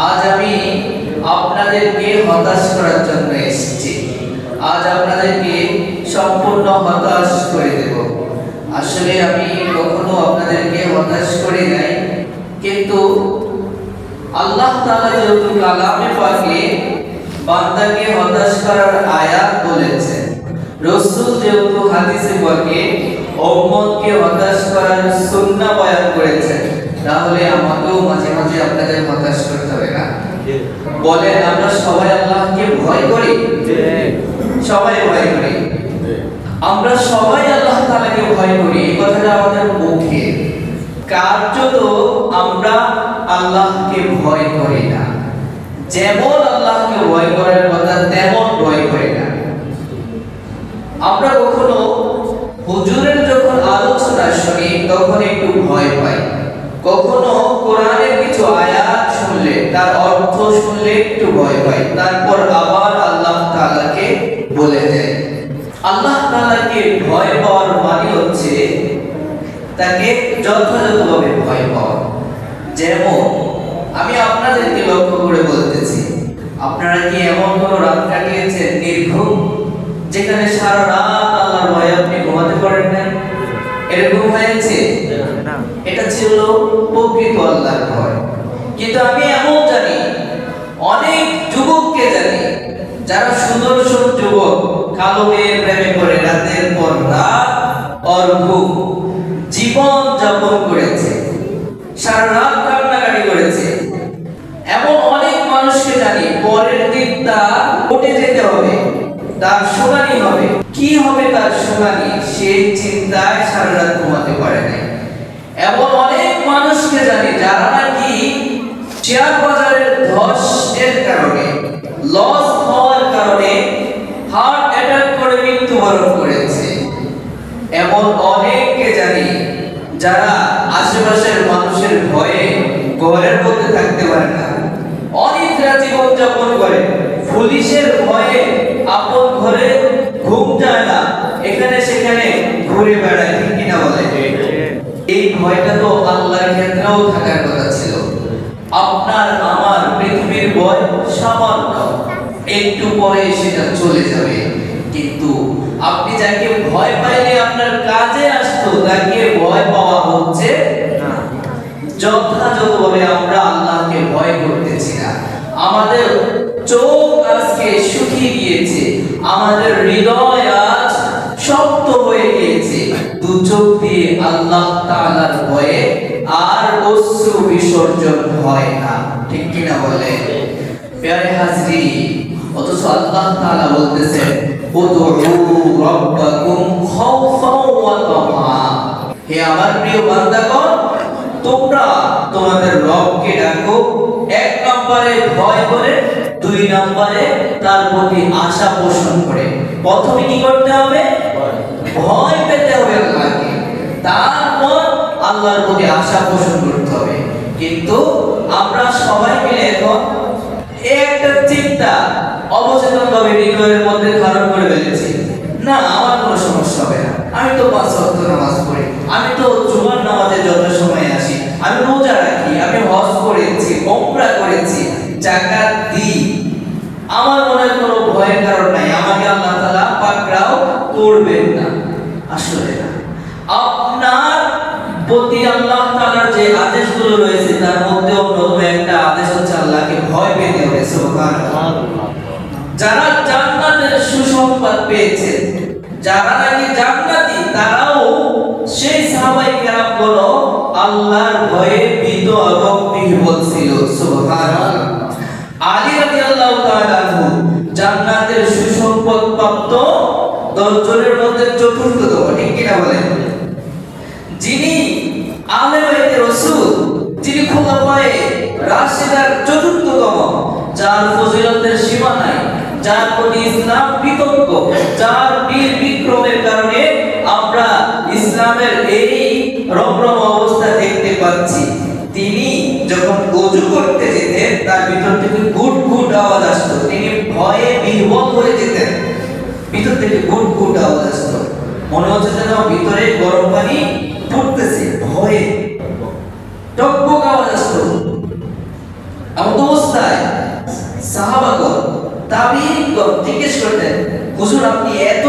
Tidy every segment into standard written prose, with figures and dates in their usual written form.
আজ আমি আপনাদেরকে হতাশ করার জন্য এসেছি। আজ আপনাদেরকে সম্পূর্ণ হতাশ করে দেব। আসলে আমি কখনো আপনাদেরকে হতাশ করি নাই, কিন্তু আল্লাহ তাআলা যেহেতু কালামে পাকে বান্দাকে হতাশ করার আয়াত বলেছেন, রাসূল যেহেতু হাদিসে পাকে উম্মতকে হতাশ করার সুন্নাহ বয়ান করেছেন, তাহলে আমাকেও মাঝে মাঝে আপনাদের হতাশ করতে হবে না? বলেন, আমরা সবাই আল্লাহকে ভয় করি? সবাই ভয় করি। আমরা সবাই আল্লাহ তাআলাকে ভয় করি, এই কথাটা আমাদের মুখে, কার্যত আমরা আল্লাহকে ভয় করি না। যেমন আল্লাহকে ভয় করার কথা তেমন ভয় করি না। আমরা কখনো হুজুরের যখন আলোচনা শুনি তখন একটু ভয় পাই, কখনো কোরআনের কিছু আয়াত শুনলে, তার অর্থ শুনলে একটু ভয় পাই, তারপর আবার আল্লাহ তাআলাকে বলে দেয়। আল্লাহ তাআলাকে ভয় পাওয়ার মানে হচ্ছে তাকে যথাযথভাবে ভয় পাওয়া। যেমন আমি আপনাদেরকে লক্ষ্য করে বলতেছি, আপনারা কি এমন কোন রাত কাটিয়েছেন নির্ঘুম, যেখানে সারা রাত আল্লাহর ভয়ে আপনি ঘুমাতে পারেন না? এরকম হয়েছে? এটা ছিল প্রকৃত আল্লাহর ভয়। কিন্তু আমি এমন জানি, অনেক যুবককে জানি যারা সুদর্শন যুবক, কালো মেয়ের প্রেমে পড়ে রাতের পর রাত অর্ঘুম জীবন যাপন করেছে, সারা রাত কান্নাকাটি করেছে। এমন অনেক মানুষকে জানি, পরের দিন তার কোর্টে যেতে হবে, তার শুনানি হবে। কি হবে তার শুনানি, সেই চিন্তায় সারা রাত ঘুমাতে পারে না। এমন অনেক মানুষকে জানি যারা নাকি শেয়ার বাজারের ধসের কারণে, লস হওয়ার কারণে হার্ট অ্যাটাক করে মৃত্যুবরণ করেছে। এমন অনেককে জানি যারা আশেপাশের মানুষের ভয়ে ঘরের মধ্যে থাকতে পারে না, অনিদ্রা জীবন যাপন করে, পুলিশের ভয়ে আপন ঘরে ঘুম যায় না, এখানে সেখানে ঘুরে বেড়ায়। ঠিক কিনা বলে? এই ভয়টা তো আল্লাহর ক্ষেত্রেও থাকার কথা ছিল। আপনার আমার পৃথিবীর ভয় সামান্য, একটু পরে সেটা চলে যাবে, কিন্তু আপনি যাকে ভয় পাইলে আপনার কাজে আসতো, তাকে ভয় পাওয়া হচ্ছে না। যথাযথভাবে আমরা আল্লাহকে ভয় করতেছি না। আমাদের চোখ আজকে শুকিয়ে গিয়েছে, আমাদের হৃদয় আজ শক্ত হয়ে গিয়েছে, দু চোখ দিয়ে আল্লাহ তাআলার ভয়ে আর অশ্রু বিসর্জন হয় না। ঠিক কিনা বলে? প্যারে হাজরি, অথচ আল্লাহ তাআলা বলতেছেন, উদউ রাব্বাকুম খাওফাও ওয়া তামা। হে আমার প্রিয় বান্দাগণ, তোমরা তোমাদের রবকে ডাকো, এক নম্বরে ভয় করে, দুই নম্বরে তার প্রতি আশা পোষণ করে। প্রথমে কি করতে হবে? ভয় পেতে হবে আল্লাহকে, তারপর আল্লাহর প্রতি আশা পোষণ করতে হবে। কিন্তু আমরা সবাই মিলে এখন একটা চিন্তা অবচেতনভাবে হৃদয়ের মধ্যে ধারণ করে ফেলেছি, না আমার কোনো সমস্যা হবে না, আমি তো ৫ ওয়াক্ত নামাজ পড়ি, আমি তো জুমার নামাজে যত সময় আসি, আমি রোজা রাখি, আমি হজ করেছি, উমরা করেছি, যাকাত দিই, আমার মনে কোনো ভয়ের কারণ নাই, আমাকে আল্লাহ তাআলা পাকড়াও করবেন না। আসলে না, আপনার প্রতি আল্লাহ তাআলার যে আদেশগুলো রয়েছে তার মধ্যে অন্যতম একটা আদেশ হচ্ছে আল্লাহকে ভয় পেতে হবে। সুবহানাল্লাহ। যারা জান্নাতের সুসংবাদ পেয়েছে, যারা নাকি জান্নাতি, তারাও সেই সাহাবায়ে কেরামগুলো আল্লাহর ভয়ে ভীত এবং বিহ্বল ছিল। সুবহানাল্লাহ। আলী রাদিয়াল্লাহু তাআলা আনহু জান্নাতের সুসংবাদ প্রাপ্ত 10 জনের মধ্যে চতুর্থতম। ঠিক কিনা বলেন? যিনি আহলে বাইতে রাসূল, যিনি খুলাফায়ে রাশিদার চতুর্থতম, যার ফজিলতের সীমা নাই, যার প্রতি ইসলাম কৃতজ্ঞ, যার বীর বিক্রমের কারণে আমরা ইসলামের এই রমরম অবস্থা দেখতে পাচ্ছি, তিনি যখন ওযু করতে যেতেন তার ভিতর থেকে গুট গুট আওয়াজ আসতো, তিনি ভয়ে বিহ্বল হয়ে যেতেন, ভিতর থেকে গুট গুট আওয়াজ আসতো, মনে হচ্ছে যেন ভিতরে গরম পানি পড়তেছে, ভয়ে টকবক আওয়াজ আসতো। এমন অবস্থা সাহাবাগণ তাবিঈনগণ জিজ্ঞেস করতেন, হুজুর আপনি এত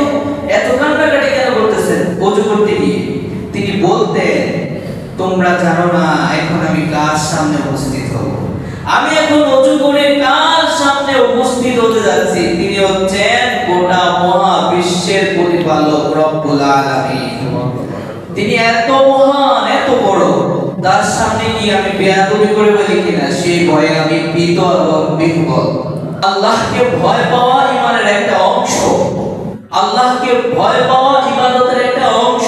এত কান্নাকাটি কেন করতেছেন ওযু করতে গিয়ে? তিনি বলতেন, তোমরা জানো না এখন আমি কার সামনে উপস্থিত হব? আমি এখন ওযু করে কার সামনে উপস্থিত হতে যাচ্ছি? তিনি হচ্ছেন গোটা মহাবিশ্বের প্রতিপালক রব্বুল আলামিন। তিনি এত মহান, এত বড়, তার সামনে গিয়ে আমি বেয়াদবি করে বলি কিনা সেই ভয়ে আমি ভীত এবং বিহ্বল। আল্লাহকে ভয় পাওয়া ঈমানের একটা অংশ, আল্লাহকে ভয় পাওয়া ইবাদতের একটা অংশ।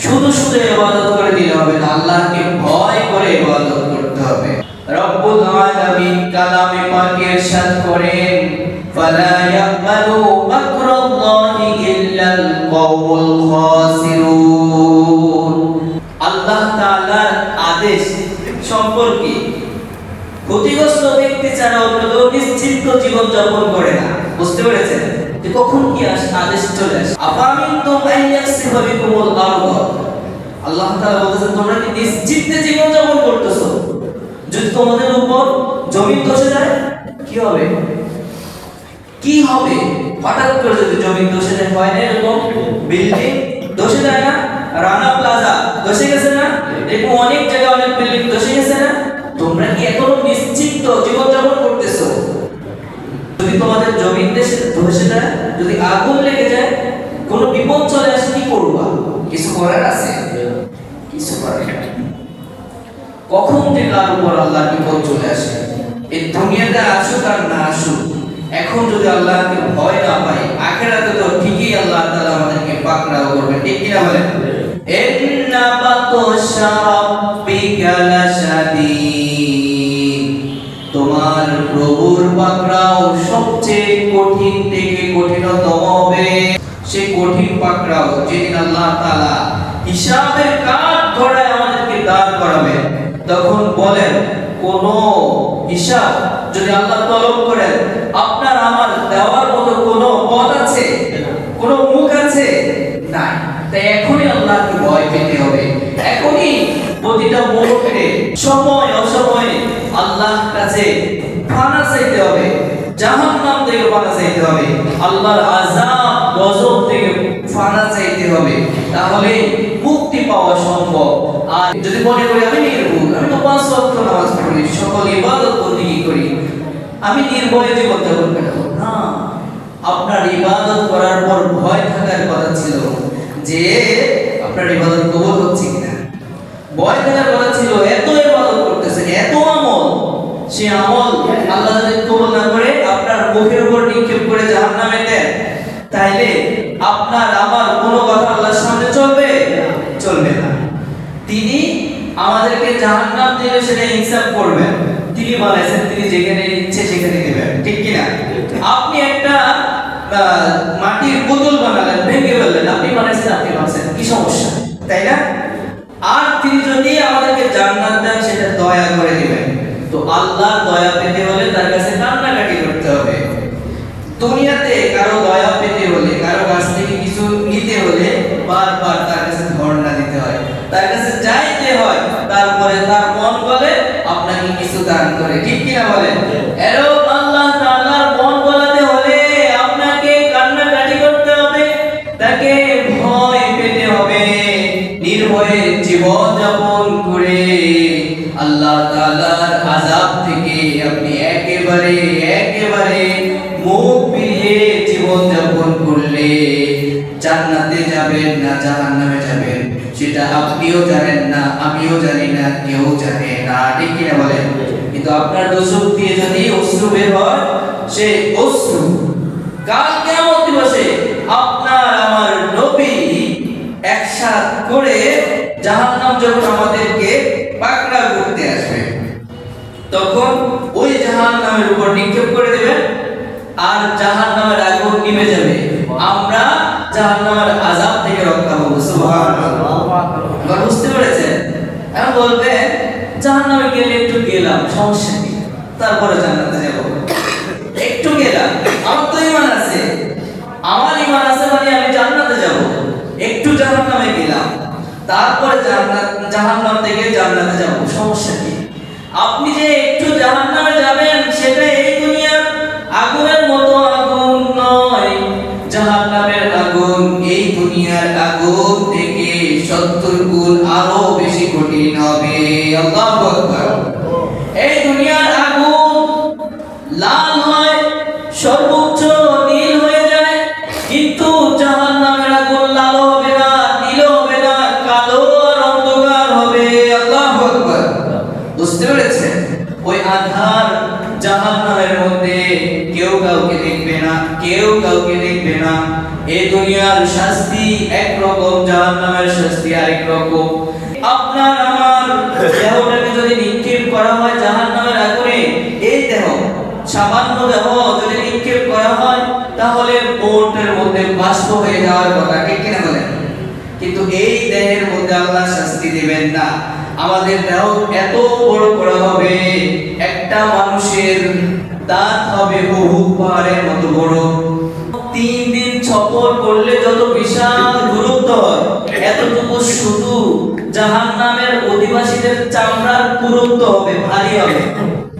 শুধু শুধু ইবাদত করে দিলে হবে না, আল্লাহকে ভয় করে ইবাদত করতে হবে। রব্বুল আলামিন কালামে পাকে ইরশাদ করেন, ফালা ইয়ামালু মাকরাল্লাহি ইল্লাল কওমুল খাসিরুন। আল্লাহ তাআলার আদেশ সম্পর্কে ক্ষতিগ্রস্ত ব্যক্তি ছাড়া অন্য কেউ নিশ্চিন্ত জীবন যাপন করে না। বুঝতে পেরেছেন যে কখন কি আদেশ চলে আসে? আফামিনতুম আইয়াসিফা বিকুমুল আরদ। আল্লাহ তাআলা বলেছেন তোমরা কি নিশ্চিন্তে জীবন যাপন করতেছো? যদি তোমাদের উপর জমিন ধসে যায় কি হবে? কি হবে? হঠাৎ করে যদি জমিন ধসে যায়, হয় না এরকম? বিল্ডিং ধসে যায় না? রানা প্লাজা ধসে গেছে না? এরকম অনেক জায়গায় অনেক বিল্ডিং ধসে গেছে না? তোমরা কি এখনো নিশ্চিন্ত জীবন যাপন করতেছো? যদি তোমাদের জমিন ধসে যায়, যদি আগুন লেগে যায়, কোনো বিপদ চলে আসে, কি করবা? কিছু করার আছে? কিছু করার নেই। কখন যে কার উপর আল্লাহর বিপদ চলে আসে, এই দুনিয়াতে আসুক আর না আসুক, এখন যদি আল্লাহকে ভয় না পাই, আখিরাতে তো ঠিকই আল্লাহ তাআলা আমাদেরকে পাকড়াও করবে। ঠিক কি না বলেন? ইন্না বাতশা রাব্বিকা লাশাদীদ। তোমার প্রভুর পাকড়াও সবচেয়ে কঠিন থেকে কঠিনতম হবে। সেই কঠিন পাকড়াও যেদিন আল্লাহ তাআলা হিসাবের কাঠ গড়ায় আমাদেরকে দাঁড় করাবে, তখন বলেন কোন হিসাব যদি আল্লাহ তলব করেন, আপনার আমার দেওয়ার মতো কোন পথ আছে? কোন মুখ আছে? নাই। তাই এখনই আল্লাহকে ভয় পেতে হবে। এখনই প্রতিটা মুহূর্তে সময় অসময়ে আল্লাহর কাছে পানা চাইতে হবে, জাহান্নাম থেকে পানা চাইতে হবে, আল্লাহর আযাব গজব থেকে পানা চাইতে হবে, তাহলে মুক্তি পাওয়া সম্ভব। আর যদি মনে করি আমি নির্ভুল, আমি তো 5 ওয়াক্ত নামাজ পড়ি, সকল ইবাদত বন্দেগী করি, আমি নির্ভয়ে জীবন যাপন করব না। আপনার ইবাদত করার পর ভয় থাকার কথা ছিল যে আপনার ইবাদত কবুল হচ্ছে কিনা। ভয় থাকার কথা ছিল এত ইবাদত করতেছেন, এত আমল, সে আমল আল্লাহ যদি কবুল না করে আপনার মুখের উপর নিক্ষেপ করে জাহান্নামে দেন, তাইলে আপনার আমার কোনো কথা আল্লাহর সামনে চলবে? চলবে না। তিনি আমাদেরকে জাহান্নাম দিলে সেটা ইনসাফ করবেন। তিনি বলেছেন তিনি যেখানে ইচ্ছে সেখানে দিবেন। ঠিক কি না? আপনি একটা মাটির বোতল বানালেন, ভেঙে ফেললেন, আপনি বানাইছেন, আপনি বানাইছেন, কি সমস্যা? তাই না? আর তিনি যদি আমাদেরকে জান্নাত দেন সেটা দয়া করে দিবেন। তো আল্লাহর দয়া পেতে হলে তার কাছে কান্নাকাটি করতে হবে। দুনিয়াতে কারো দয়া পেতে হলে, কারো কাছ থেকে কিছু নিতে হলে বারবার তার কাছে ধর্ণা দিতে হয়, তার কাছে চাইতে হয়, তারপরে তার মন বলে আপনাকে কিছু দান করে। ঠিক কি না বলেন? এরকম আল্লাহ তাআলার মন বলাতে হলে আপনাকে কান্নাকাটি করতে হবে, তাকে ভয় পেতে হবে, নির্ভয়ে জীবন যাপন করে আল্লাহ তাআলার আযাব থেকে আপনি একেবারে মুখ ফিরিয়ে জীবন যাপন করলে জান্নাতে যাবেন না জাহান্নামে যাবেন সেটা আপনিও জানেন না, আমিও জানি না, কেউ জানে না। ঠিক কি না বলেন? কিন্তু আপনার দোষক দিয়ে যদি অশ্রু বের হয়, সেই অশ্রু কাল কিয়ামত দিবসে আপনার আমার নবী একসাথ করে জাহান্নাম যখন আমাদেরকে পাকড়াও করতে আসবে, তখন ওই জাহান্নামের উপর নিক্ষেপ করে দিবেন আর জাহান্নামের আগুন নিভে যাবে, আমরা জাহান্নামের আযাব থেকে রক্ষা পাবো। সুবহানাল্লাহ। এবার বুঝতে পেরেছেন? এখন বলবেন জাহান্নামে গেলে একটু গেলাম, সমস্যা নেই, তারপরে জান্নাতে যাব। একটু গেলাম, আমার তো ঈমান আছে, আমার ঈমান আছে মানে আমি জান্নাতে যাব। একটু জাহান্নামে গেলাম, তারপরে জাহান্নাম থেকে জান্নাতে যাব, সমস্যা কি? আপনি যে একটু জাহান্নামে যাবেন সেটা এই দুনিয়া দুনিয়ার আগুন থেকে 70 গুণ আরো বেশি কঠিন হবে। আল্লাহু আকবার। এই দুনিয়ার আগুন লাল হয়, সর্বোচ্চ নীল হয়ে যায়, কিন্তু জাহান্নামের আগুন লাল হবে না, নীল হবে না, কালো আর অন্ধকার হবে। আল্লাহু আকবার। বুঝতে পেরেছেন? ওই আধার জাহান্নামের মধ্যে কেউ কাউকে দেখবে না, কেউ কাউকে দেখবে না। এই দুনিয়ার শাস্তি একরকম, জাহান্নামের শাস্তি আরেক রকম। আপনার আমার দেহটাকে যদি নিক্ষেপ করা হয় জাহান্নামের আগুনে, এই দেহ, সামান্য দেহ যদি নিক্ষেপ করা হয় তাহলে মুহূর্তের মধ্যে বাষ্প হয়ে যাওয়ার কথা, ঠিক কিনা বলেন? কিন্তু এই দেহের মধ্যে আল্লাহ শাস্তি দিবেন না। আমাদের দেহ এত বড় করা হবে, একটা মানুষের দাঁত হবে বহু পাহাড়ের মতো বড়। 3 দিন সফর করলে যত বিশাল দূরত্ব হয়, এতটুকু শুধু জাহান্নামের অধিবাসীদের চামড়ার পুরুত্ব হবে, ভারী হবে।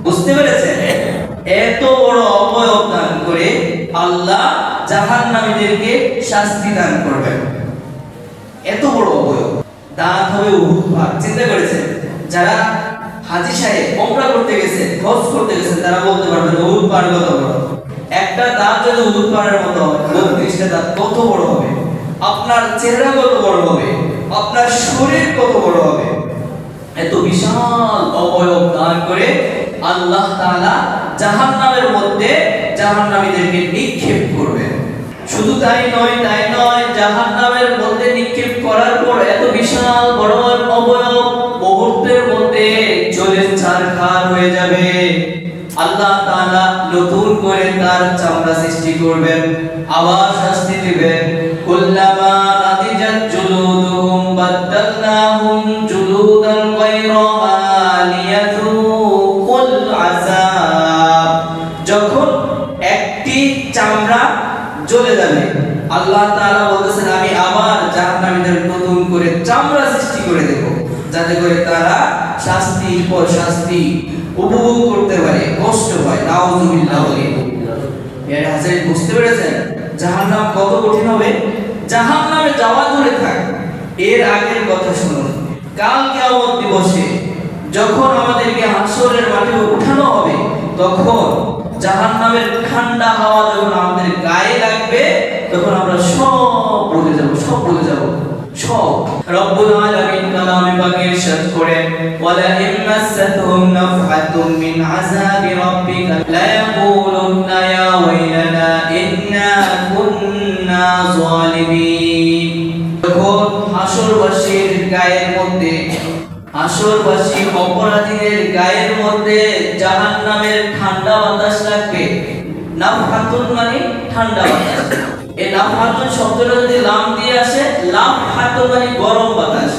বুঝতে পেরেছেন? এত বড় অবয়ব দান করে আল্লাহ জাহান্নামীদেরকে শাস্তি দান করবেন। এত বড় অবয়ব, দাঁত হবে উহুদ পাহাড়। চিন্তা করেছেন? যারা হাজী সাহেব ওমরা করতে গেছে, হজ করতে গেছে, তারা বলতে পারবেন উহুদ পাহাড় কত বড়। একটা দাঁত যদি উহুদ পাহাড়ের মতো হয়, 32টা দাঁত কত বড় হবে। আপনার চেহারা কত বড় হবে, আপনার শরীর কত বড় হবে। এত বিশাল অবয়ব দান করে আল্লাহ তাআলা জাহান্নামের মধ্যে জাহান্নামীদেরকে নিক্ষেপ করবেন। শুধু তাই নয়, জাহান্নামের মধ্যে নিক্ষেপ করার পর এত বিশাল বড় অবয়ব মুহূর্তের মধ্যে জ্বলে ছারখার হয়ে যাবে। আল্লাহ তাআলা নতুন করে তার চামড়া সৃষ্টি করবেন, আবার শাস্তি দিবেন। কুল্লামা নাদিজাত জুলুদুহুম বাদদালনাহুম জুলুদান গায়রাহা লিয়াযুকুল আযাব। যখন একটি চামড়া জ্বলে যাবে, আল্লাহ তাআলা বলতেছেন আমি আবার জাহান্নামীদের নতুন করে চামড়া সৃষ্টি করে দেব, যাতে করে তারা শাস্তির পর শাস্তি উপভোগ করতে পারে, কষ্ট হয়। নাউযুবিল্লাহ। এর হাজির বুঝতে পেরেছেন জাহান্নাম কত কঠিন হবে? জাহান্নামে যাওয়া দূরে থাক, এর আগের কথা শুনুন। কাল কিয়ামত দিবসে যখন আমাদেরকে হাসরের মাঠে উঠানো হবে, তখন জাহান্নামের ঠান্ডা হাওয়া যখন আমাদের গায়ে লাগবে, তখন আমরা সব ভুলে যাব, সব। রব্বুল আলামিন কালামে পাকে ইরশাদ করেন, ওয়ালা ইমাসাতহুম নাফহাতুম মিন আযাবি রাব্বিকা লা ইয়াকুলুন্না ইয়া ওয়াইলানা ইন্না কুন্না যালিমিন। যখন হাসরবাসীর গায়ের মধ্যে, হাসরবাসী অপরাধীদের গায়ের মধ্যে জাহান্নামের ঠান্ডা বাতাস লাগবে। নাফহাতুন মানে ঠান্ডা বাতাস। এই নাফহাতুন শব্দটা যদি লাম দিয়ে আসে, লাফহাতুন মানে গরম বাতাস,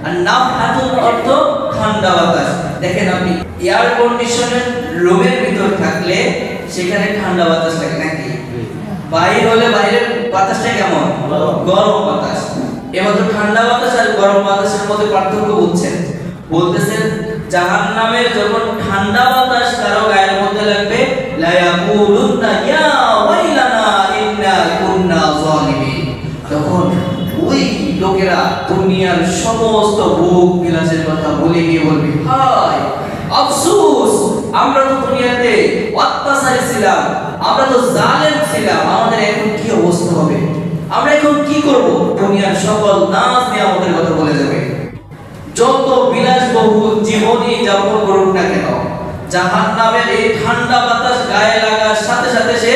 আর নাফহাতুন অর্থ ঠান্ডা বাতাস। দেখেন আপনি এয়ার কন্ডিশনের রুমের ভিতর থাকলে সেখানে ঠান্ডা বাতাস লাগে নাকি? বাইরে হলে বাইরের বাতাসটা কেমন? গরম বাতাস। এবার তো ঠান্ডা বাতাস আর গরম বাতাসের মধ্যে পার্থক্য বুঝছেন? বলতেছেন জাহান্নামের যখন ঠান্ডা বাতাস কারো গায়ের মধ্যে লাগবে, লা ইয়াকুলুন্না ইয়া ওয়াইলানা ইন্না কুন্না যালিমিন। তখন ওই লোকেরা দুনিয়ার সমস্ত ভোগ বিলাসের কথা ভুলে গিয়ে বলবে, হায় আফসোস, আমরা তো দুনিয়াতে অত্যাচারী ছিলাম, আমরা তো জালেম ছিলাম, আমাদের এখন কি অবস্থা হবে, আমরা এখন কি করব? দুনিয়ার সকল নাজ নিয়ামতের কথা বলে যাবে। যত বিলাসবহুল জীবনই যাপন করুক না কেন, জাহান্নামের এই ঠান্ডা বাতাস গায়ে লাগার সাথে সাথে সে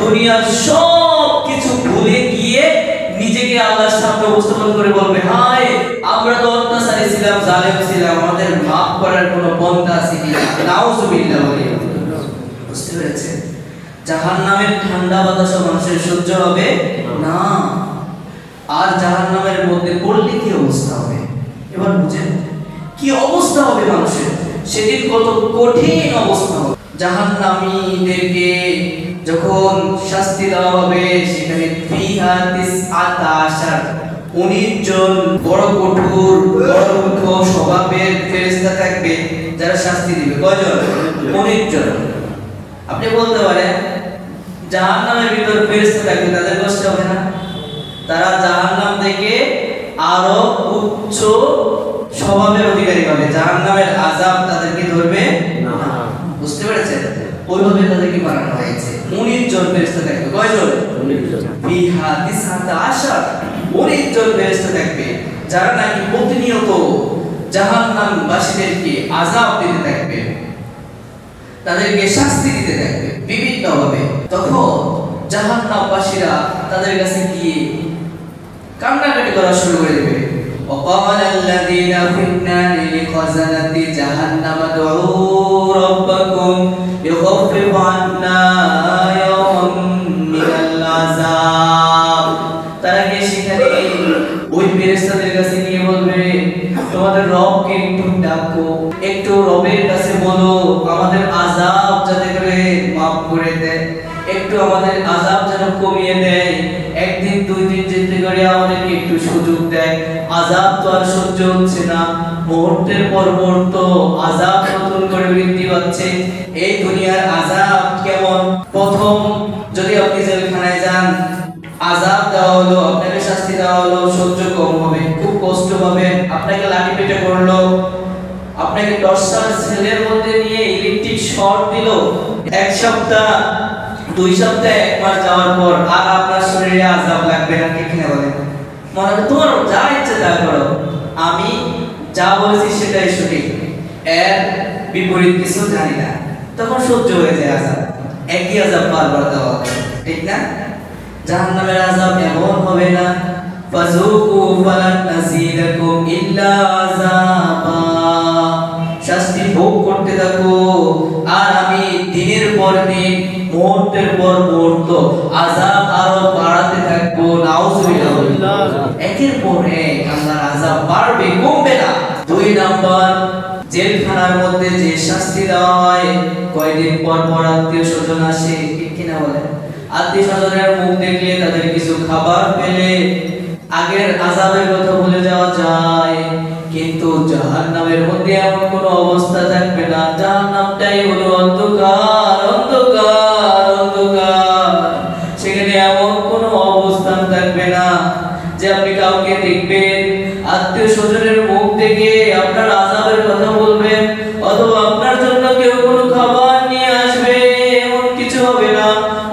দুনিয়ার সব কিছু ভুলে গিয়ে নিজেকে আল্লাহর সামনে উপস্থাপন করে বলবে, হায় আমরা তো অত্যাচারী ছিলাম, জালেম ছিলাম, আমাদের মাফ করার কোনো পন্থা আছে কিনা? নাউযুবিল্লাহ। বুঝতে পেরেছেন? জাহান্নামের ঠান্ডা বাতাস মানুষের সহ্য হবে না। আর জাহান্নামের মধ্যে পড়লে কি অবস্থা হবে এবার বুঝেন? কি অবস্থা হবে মানুষের, সেদিন কত কঠিন অবস্থা হবে। জাহান্নামীদেরকে যখন শাস্তি দেওয়া হবে, সেখানে ফিহা 19 জন বড় কঠোর, বড় রুক্ষ স্বভাবের ফেরেশতা থাকবে যারা শাস্তি দিবে। কয়জন? 19 জন। আপনি বলতে পারেন জাহান্নামের ভিতর ফেরেশতা থাকবে, তাদের কষ্ট হবে না? তারা জাহান্নাম থেকে আরো উচ্চ স্বভাবের অধিকারী হবে। জাহান্নামের আযাব তাদেরকে ধরবে না। বুঝতে পেরেছেন? ওইভাবে তাদেরকে বানানো হয়েছে। 19 জন ফেরেশতা থাকবে। কয়জন? 19 জন। বিহা তিসআতা আশার, 19 জন ফেরেশতা থাকবে যারা নাকি প্রতিনিয়ত জাহান্নামবাসীদেরকে আযাব দিতে থাকবে, তাদেরকে শাস্তি দিতে থাকবে বিভিন্ন ভাবে। তখন জাহান্নামবাসীরা তাদের কাছে গিয়ে কান্নাকাটি করা শুরু করে দেবে। وقال الذين في النار لخزنة جهنم ادعوا ربكم يخفف عنا يوما من العذاب। তারা কি সেখানে ওই ফেরেশতাদের কাছে গিয়ে বলবে, তোমাদের রবকে একটু ডাকো, একটু রবের কাছে বলো আমাদের আযাব যাতে করে মাফ করে দেয়, একটু আমাদের আযাব যেন কমিয়ে দেয়, একদিন দুই দিন যেতে করে আমাদেরকে একটু সুযোগ দেয়। আযাব তো আর সহ্য হচ্ছে না, মুহূর্তের পর মুহূর্ত আযাব নতুন করে বৃদ্ধি পাচ্ছে। এই দুনিয়ার আযাব কেমন? প্রথম যদি আপনি জেলখানায় যান, আযাব দেওয়া হলো, আপনাকে শাস্তি দেওয়া হলো, সহ্য কম হবে, খুব কষ্ট হবে, আপনাকে লাঠি পেটে করলো, আপনাকে 10টা সেলের মধ্যে নিয়ে ইলেকট্রিক শর্ট দিল, এক সপ্তাহ 2 সপ্তাহ 1 মাস যাওয়ার পর আর আপনার শরীরে আযাব লাগবে না, ঠিক না বলেন? মনে হবে তোমার যা ইচ্ছে তা করো, আমি যা বলেছি সেটাই সঠিক, এর বিপরীত কিছু জানি না। তখন সহ্য হয়ে যায় আযাব, একই আযাব বারবার দেওয়া হবে, ঠিক না? জাহান্নামের আযাব এমন হবে না, ফাযুকু ফালান নাযীদাকুম ইল্লা আযাবা, শাস্তি ভোগ করতে থাকো আর আমি দিনের পর দিন মুহূর্তের পর মুহূর্ত আযাব আরো বাড়াতে থাকবো। নাউযুবিল্লাহ। একের পর এক আল্লাহর আযাব বাড়বে, কমবে না। 2 নাম্বার, জেলখানার মধ্যে যে শাস্তি দেওয়া হয়, কয়েকদিন পর পর আত্মীয় স্বজন আসে, ঠিক কিনা বলেন? আত্মীয় স্বজনের মুখ দেখলে, তাদের কিছু খাবার পেলে আগের আযাবের কথা ভুলে যাওয়া যায়। কিন্তু জাহান্নামের মধ্যে এমন কোনো অবস্থা থাকবে না। জাহান্নামটাই হলো অন্ধকার, অন্ধকার, অন্ধকার। সেখানে এমন কোনো অবস্থান থাকবে না যে আপনি কাউকে দেখবেন, আত্মীয় স্বজনের মুখ দেখে আপনার আযাবের কথা বলবেন, অথবা আপনার জন্য কেউ কোনো খাবার নিয়ে আসবে, এমন কিছু হবে না।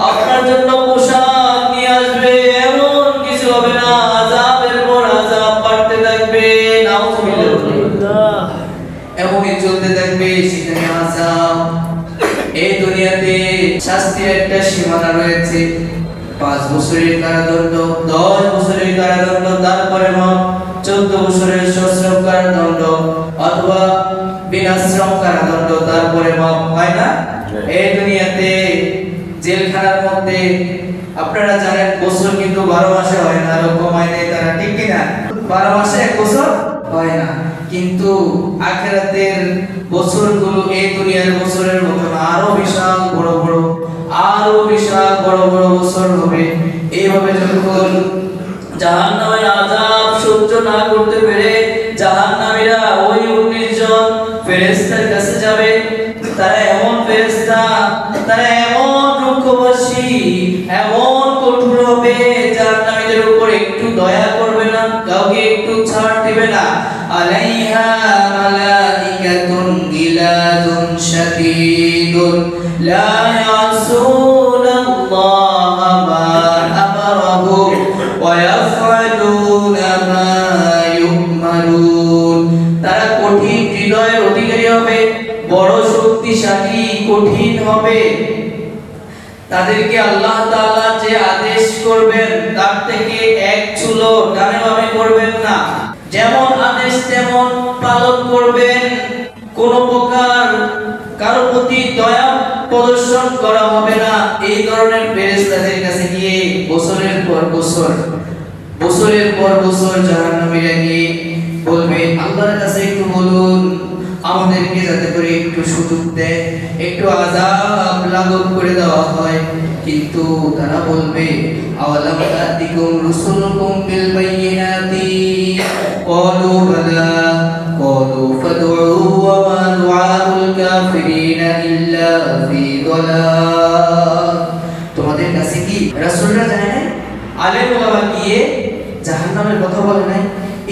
আপনার জন্য পোশাক নিয়ে আসবে, এমন কিছু হবে না। আযাবের পর আযাব বাড়তে থাকবে। নাউযুবিল্লাহ। এমনই চলতে থাকবে। সেখানে আযাব, এই দুনিয়াতে শাস্তির একটা সীমানা রয়েছে। 5 বছরের কারাদণ্ড, 10 বছরের কারাদণ্ড, তারপরে 14 বছরের সশ্রম কারাদণ্ড, অথবা বিনাশ্রম কারাদণ্ড, তারপরে হয় না? এই দুনিয়াতে জেলখানার মধ্যে আপনারা জানেন বছর কিন্তু 12 মাসে হয় না, আরো কমায় দেয় তারা, ঠিক কিনা? 12 মাসে 1 বছর হয় না, কিন্তু আখিরাতের বছরগুলো এই দুনিয়ার বছরের মতো আরো বিশাল বড় বড়, আরো বিশাল বড় বড় বছর হবে। এইভাবে যখন জাহান্নামের আযাব সহ্য না করতে পেরে জাহান্নামীরা ওই 19 জন ফেরেশতার কাছে যাবে, তারা এমন ফেরেশতা, তারা এমন রুক্ষবাসী, এমন কঠোর হবে, জাহান্নামীদের উপর একটু দয়া করবে না, কাউকে একটু ছাড় দিবে না। আলাইহা মালাইকাতুন গিলাদুন শাদীদুন লা ইয়াসুনাল্লাহা মা আমারাহুম ওয়া ইয়াফআলুনা মা ইউমারুন। তারা কঠিন হৃদয়ের অধিকারী হবে, বড় শক্তিশালী, কঠিন হবে। তাদেরকে আল্লাহ তাআলা যে আদেশ করবেন তার থেকে এক চুলো ডানে বামে করবেন না, যেমন আদেশ তেমন পালন করবেন। কোন প্রকার কারো প্রতি দয়া প্রদর্শন করা হবে না। এই ধরনের ফেরেশতাদের কাছে গিয়ে বছরের পর বছর, বছরের পর বছর জাহান্নামীরা গিয়ে বলবে, আল্লাহর কাছে একটু বলুন আমাদেরকে যাতে করে একটু সুযোগ দেয়, একটু আযাব লাঘব করে দেওয়া হয়। কিন্তু তারা বলবে, আওয়ালাম তাতিকুম রুসুলুকুম বিল বাইয়িনাতি ক্বালু বালা ক্বালু ফাদউ ওয়া মা দুআউল কাফিরিনা ইল্লা ফি দালাল। তোমাদের কাছে কি রাসূলরা যায় না? আলেম ওলামা গিয়ে জাহান্নামের কথা বলে নাই,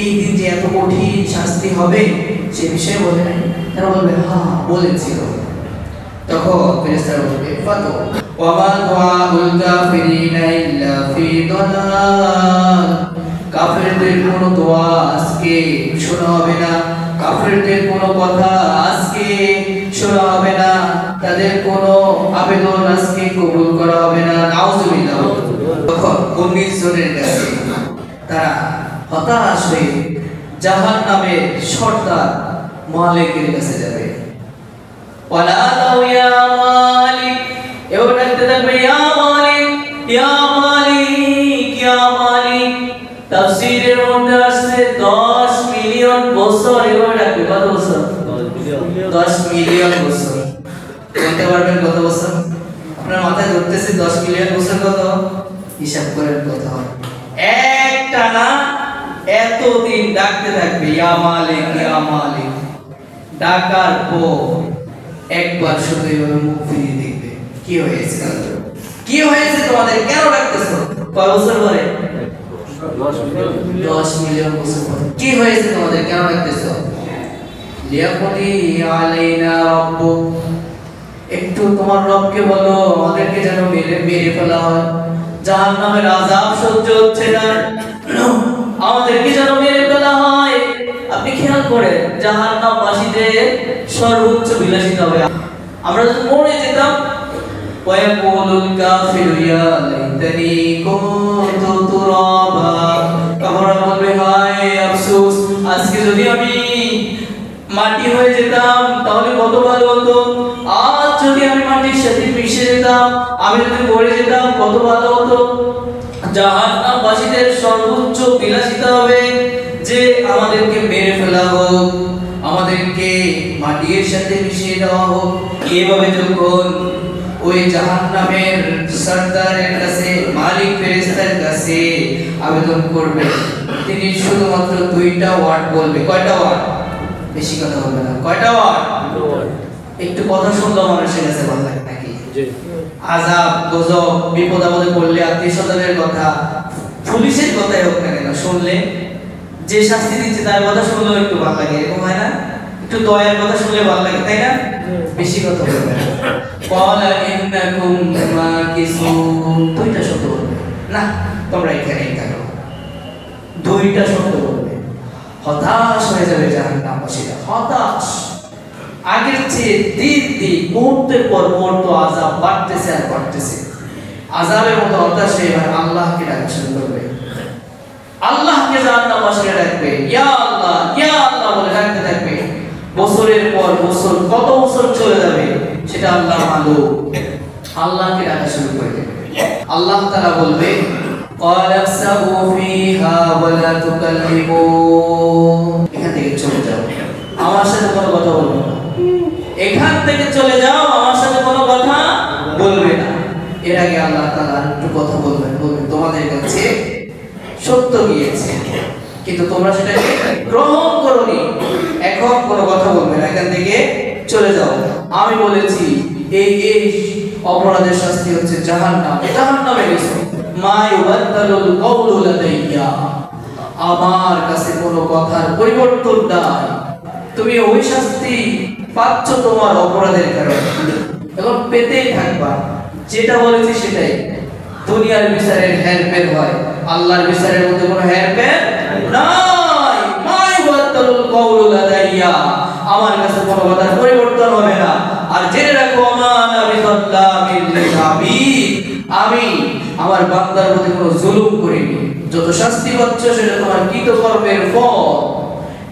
এই দিন যে এত কঠিন শাস্তি হবে সে বিষয়ে বলে নাই। তারা বলবে হ্যাঁ বলেছিল। তখন ফেরেশতারা বলবে ফাতো ওয়া মা দুআউল কাফিরিনা ইল্লা ফি দালাল, কাফেরদের কোনো দোয়া আজকে শোনা হবে না, কাফেরদের কোনো কথা আজকে শোনা হবে না, তাদের কোনো আবেদন আজকে কবুল করা হবে না। নাউজুবিল্লাহ। তখন 19 জনের কাছে তারা হতাশ হয়ে জাহান্নামের সর্দার মালিকের কাছে যাবে। ওয়ালা লাউ ইয়া মালিক, এবার ডাকতে থাকবে ইয়া মালিক ইয়া মালিক ইয়া মালিক। তাফসীরের মধ্যে আসছে 10 মিলিয়ন বছর। এবার ডাকবে কত বছর? 10 মিলিয়ন বছর। বলতে পারবেন কত বছর? আপনার মাথায় ধরতেছে 10 মিলিয়ন বছর কত? হিসাব করেন কত হয়। একটানা এতদিন ডাকতে থাকবে ইয়া মালিক ইয়া মালিক। ডাকার পর একবার শুধু এইভাবে মুখ ফিরিয়ে দেখবে, কি হয়েছে, কি হয়েছে তোমাদের, কেন ডাকতেছো? কয় বছর পরে? 10 মিলিয়ন বছর পরে। কি হয়েছে তোমাদের, কেন ডাকতেছো? লিয়াকুদি আলাইনা রাব্বুক, একটু তোমার রবকে বলো আমাদেরকে যেন মেরে ফেলা হয়, জাহান্নামের আযাব সহ্য হচ্ছে না, আমাদেরকে যেন মেরে ফেলা হয়। আপনি খেয়াল করেন জাহান্নামবাসীদের সর্বোচ্চ বিলাসিতা হবে। আমরা যদি মরে যেতাম, ওয়ায়াকুলুল কাফিরু ইয়া লাইতানি কুনতু তুরাবা, কাফেররা বলবে হায় আফসোস, আজকে যদি আমি মাটি হয়ে যেতাম তাহলে কত ভালো হতো, আজ যদি আমি মাটির সাথে মিশে যেতাম, আমি যদি মরে যেতাম কত ভালো হতো। জাহান্নামবাসীদের সর্বোচ্চ বিলাসিতা হবে যে আমাদেরকে মেরে ফেলা হোক, আমাদেরকে মাটির সাথে মিশিয়ে দেওয়া হোক। এইভাবে যখন ওই জাহান্নামের সরদারের কাছে, মালিক ফেরেশতার কাছে আবেদন করবে, তিনি শুধুমাত্র 2টা ওয়ার্ড বলবে। কয়টা ওয়ার্ড? বেশি কথা বলবে না। কয়টা ওয়ার্ড? একটু কথা শুনলেও মানুষের কাছে ভালো লাগে নাকি? আযাব গজব, বিপদ আপদে পড়লে, আত্মীয়স্বজনের কথা, পুলিশের কথাই হোক না কেন, শুনলে যে শাস্তি দিচ্ছে তার কথা শুনলেও একটু ভালো লাগে, এরকম হয় না? একটু দয়ার কথা শুনলে ভালো লাগে, তাই না? বেশি কথা বলবে না। ক্বালা ইন্নাকুম মাকিসুন, 2টা শব্দ বলবে না, তোমরা এখানেই থাকো, 2টা শব্দ বলবে। হতাশ হয়ে যাবে জাহান্নামবাসীরা, হতাশ। আগের চেয়ে দিন দিন মুহূর্তের পর মুহূর্ত আযাব বাড়তেছে আর বাড়তেছে। আযাবের মতো হতাশ হয়ে এবার আল্লাহকে ডাকা শুরু করবে। আল্লাহকে জাহান্নামবাসীরা ডাকবে ইয়া আল্লাহ ইয়া আল্লাহ বলে ডাকতে থাকবে। বছরের পর বছর, কত বছর চলে যাবে সেটা আল্লাহ মালুম। আল্লাহকে ডাকা শুরু করে দেবে। আল্লাহ তাআলা বলবে ক্বালা সাবু ফিহা ওয়া লা তুকাল্লিমুন, এখান থেকে চলে যাও, আমার সাথে কোনো কথা বলবে না। এখান থেকে চলে যাও, আমার সাথে কোনো কথা বলবে না। এর আগে আল্লাহ তাআলা একটু কথা বলবেন, তোমাদের কাছে সত্য গিয়েছে কিন্তু তোমরা সেটাকে গ্রহণ করোনি, এখন কোনো কথা বলবে না, এখান থেকে চলে যাও। আমি বলেছি এই অপরাধের শাস্তি হচ্ছে জাহান্নাম, জাহান্নামে গেছো। মা ইউবাদদালুল কওলু লাদাইয়া, আমার কাছে কোনো কথার পরিবর্তন নাই, তুমি ওই শাস্তি পাচ্ছ তোমার অপরাধের কারণে, এখন পেতেই থাকবা। যেটা বলেছি সেটাই। দুনিয়ার বিচারের হেরফের হয়, আল্লাহর বিচারের মধ্যে কোনো হেরফের নাই। মা ইউবাদদালুল কওলু লাদাইয়া, আমার কাছে কোনো কথার পরিবর্তন হবে না। আর জেনে রাখো মা আনা বিযাল্লামিল লিল আবিদ, আমি আমার বান্দার প্রতি কোনো জুলুম করিনি। যত শাস্তি পাচ্ছ সেটা তোমার কৃতকর্মের ফল।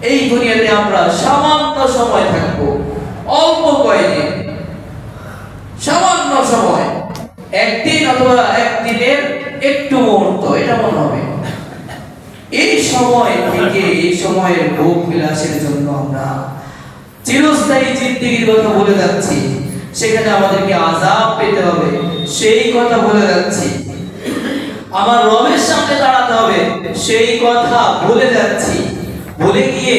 এই দুনিয়াতে আমরা সামান্য সময় থাকবো, অল্প কয়েকদিন, সামান্য সময়, একদিন অথবা একদিনের একটু মুহূর্ত, এটা মনে হবে। এই সময় থেকে, এই সময়ের ভোগ বিলাসের জন্য আমরা চিরস্থায়ী জিন্দেগির কথা বলে যাচ্ছি, সেখানে আমাদেরকে আযাব পেতে হবে সেই কথা বলে যাচ্ছি। আমার রবের সামনে দাঁড়াতে হবে সেই কথা ভুলে যাচ্ছি। ভুলে গিয়ে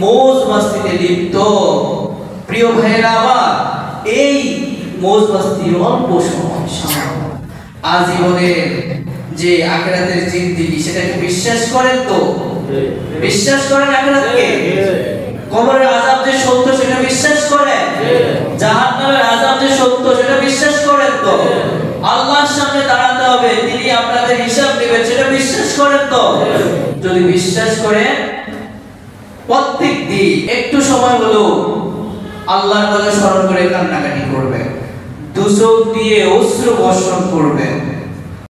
মৌজ মাস্তিতে লিপ্ত। প্রিয় ভাইয়েরা আমার, এই মৌজ মাস্তির অল্প সময়, আজীবনের যে আখিরাতের জিন্দেগি, সেটাকে বিশ্বাস করেন তো? বিশ্বাস করেন আখিরাতকে? কবরের আযাব যে সত্য সেটা বিশ্বাস করেন? জাহান্নামের আযাব যে সত্য সেটা বিশ্বাস করেন তো? আল্লাহর সামনে দাঁড়াতে হবে, তিনি আপনাদের হিসাব নেবেন, সেটা বিশ্বাস করেন তো? যদি বিশ্বাস করেন প্রত্যেক দিন একটু সময় হলো আল্লাহর কথা স্মরণ করে কান্নাকাটি করবেন, দুচোখ দিয়ে অশ্রু বর্ষণ করবেন।